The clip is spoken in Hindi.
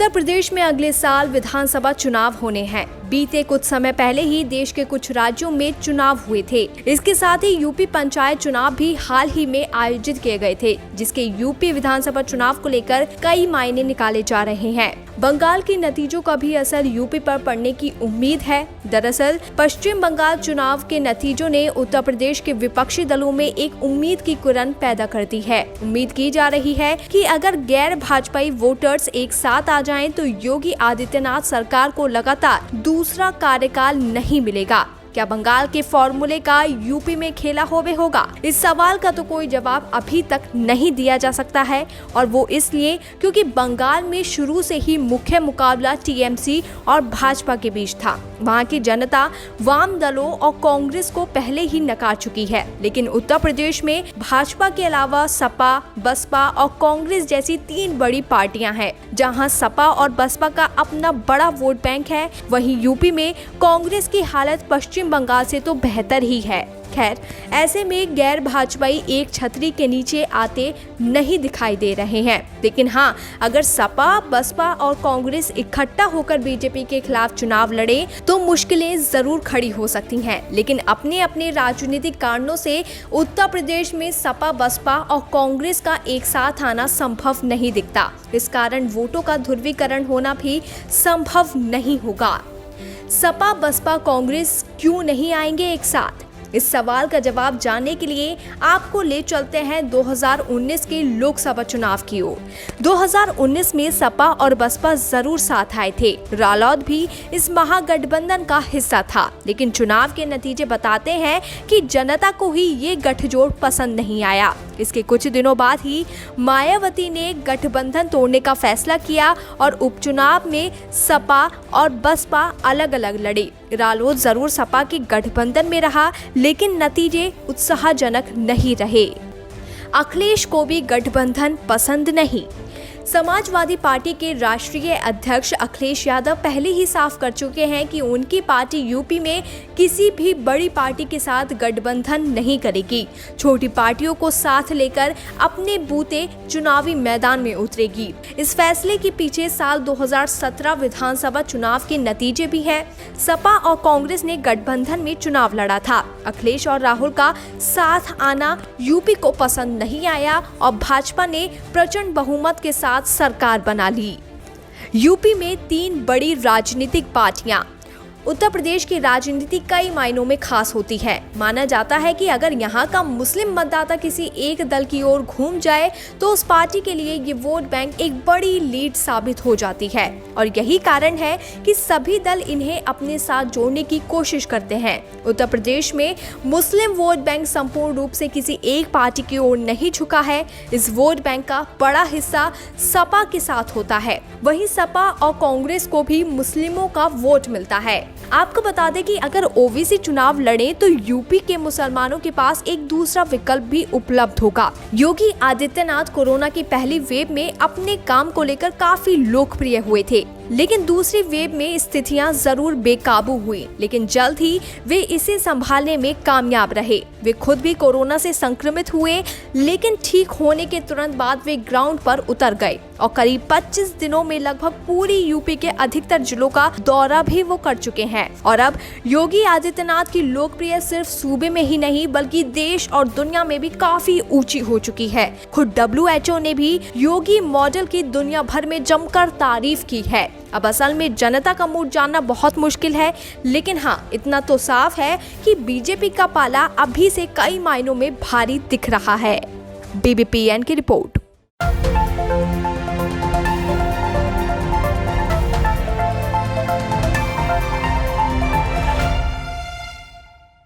उत्तर प्रदेश में अगले साल विधानसभा चुनाव होने हैं। बीते कुछ समय पहले ही देश के कुछ राज्यों में चुनाव हुए थे। इसके साथ ही यूपी पंचायत चुनाव भी हाल ही में आयोजित किए गए थे, जिसके यूपी विधानसभा चुनाव को लेकर कई मायने निकाले जा रहे हैं। बंगाल के नतीजों का भी असर यूपी पर पड़ने की उम्मीद है। दरअसल पश्चिम बंगाल चुनाव के नतीजों ने उत्तर प्रदेश के विपक्षी दलों में एक उम्मीद की किरण पैदा कर दी है। उम्मीद की जा रही है कि अगर गैर भाजपाई वोटर्स एक साथ आ जाएं तो योगी आदित्यनाथ सरकार को लगातार दूसरा कार्यकाल नहीं मिलेगा। क्या बंगाल के फॉर्मूले का यूपी में खेला होगा? इस सवाल का तो कोई जवाब अभी तक नहीं दिया जा सकता है, और वो इसलिए क्योंकि बंगाल में शुरू से ही मुख्य मुकाबला टीएमसी और भाजपा के बीच था। वहां की जनता वाम दलों और कांग्रेस को पहले ही नकार चुकी है, लेकिन उत्तर प्रदेश में भाजपा के अलावा सपा, बसपा और कांग्रेस जैसी 3 बड़ी पार्टियां हैं। जहां सपा और बसपा का अपना बड़ा वोट बैंक है, वहीं यूपी में कांग्रेस की हालत पश्चिम बंगाल से तो बेहतर ही है। खैर, ऐसे में गैर भाजपाई एक छतरी के नीचे आते नहीं दिखाई दे रहे हैं। लेकिन हाँ, अगर सपा, बसपा और कांग्रेस इकट्ठा होकर बीजेपी के खिलाफ चुनाव लड़े तो मुश्किलें जरूर खड़ी हो सकती हैं। लेकिन अपने अपने राजनीतिक कारणों से उत्तर प्रदेश में सपा, बसपा और कांग्रेस का एक साथ आना संभव नहीं दिखता। इस कारण वोटों का ध्रुवीकरण होना भी संभव नहीं होगा। सपा, बसपा, कांग्रेस क्यों नहीं आएंगे एक साथ? इस सवाल का जवाब जानने के लिए आपको ले चलते हैं 2019 के लोकसभा चुनाव की ओर। 2019 में सपा और बसपा जरूर साथ आए थे। रालोद भी इस महागठबंधन का हिस्सा था, लेकिन चुनाव के नतीजे बताते हैं कि जनता को ही ये गठजोड़ पसंद नहीं आया। इसके कुछ दिनों बाद ही मायावती ने गठबंधन तोड़ने का फैसला किया और उपचुनाव में सपा और बसपा अलग अलग लड़ी। रालोद जरूर सपा के गठबंधन में रहा, लेकिन नतीजे उत्साहजनक नहीं रहे। अखिलेश को भी गठबंधन पसंद नहीं। समाजवादी पार्टी के राष्ट्रीय अध्यक्ष अखिलेश यादव पहले ही साफ कर चुके हैं कि उनकी पार्टी यूपी में किसी भी बड़ी पार्टी के साथ गठबंधन नहीं करेगी। छोटी पार्टियों को साथ लेकर अपने बूते चुनावी मैदान में उतरेगी। इस फैसले के पीछे साल 2017 विधानसभा चुनाव के नतीजे भी हैं। सपा और कांग्रेस ने गठबंधन में चुनाव लड़ा था। अखिलेश और राहुल का साथ आना यूपी को पसंद नहीं आया और भाजपा ने प्रचंड बहुमत के साथ सरकार बना ली। यूपी में 3 बड़ी राजनीतिक पार्टियां। उत्तर प्रदेश की राजनीति कई मायनों में खास होती है। माना जाता है कि अगर यहाँ का मुस्लिम मतदाता किसी एक दल की ओर घूम जाए तो उस पार्टी के लिए ये वोट बैंक एक बड़ी लीड साबित हो जाती है, और यही कारण है कि सभी दल इन्हें अपने साथ जोड़ने की कोशिश करते हैं। उत्तर प्रदेश में मुस्लिम वोट बैंक संपूर्ण रूप से किसी एक पार्टी की ओर नहीं झुका है। इस वोट बैंक का बड़ा हिस्सा सपा के साथ होता है। वहीं सपा और कांग्रेस को भी मुस्लिमों का वोट मिलता है। आपको बता दें कि अगर ओबीसी चुनाव लड़े तो यूपी के मुसलमानों के पास एक दूसरा विकल्प भी उपलब्ध होगा। योगी आदित्यनाथ कोरोना की पहली वेव में अपने काम को लेकर काफी लोकप्रिय हुए थे, लेकिन दूसरी वेव में स्थितियां जरूर बेकाबू हुई, लेकिन जल्द ही वे इसे संभालने में कामयाब रहे। वे खुद भी कोरोना से संक्रमित हुए, लेकिन ठीक होने के तुरंत बाद वे ग्राउंड पर उतर गए और करीब 25 दिनों में लगभग पूरी यूपी के अधिकतर जिलों का दौरा भी वो कर चुके हैं। और अब योगी आदित्यनाथ की लोकप्रियता सिर्फ सूबे में ही नहीं बल्कि देश और दुनिया में भी काफी ऊंची हो चुकी है। खुद WHO ने भी योगी मॉडल की दुनिया भर में जमकर तारीफ की है। अब असल में जनता का मूड जानना बहुत मुश्किल है, लेकिन हाँ, इतना तो साफ है कि बीजेपी का पाला अभी से कई मायनों में भारी दिख रहा है। BBPN की रिपोर्ट।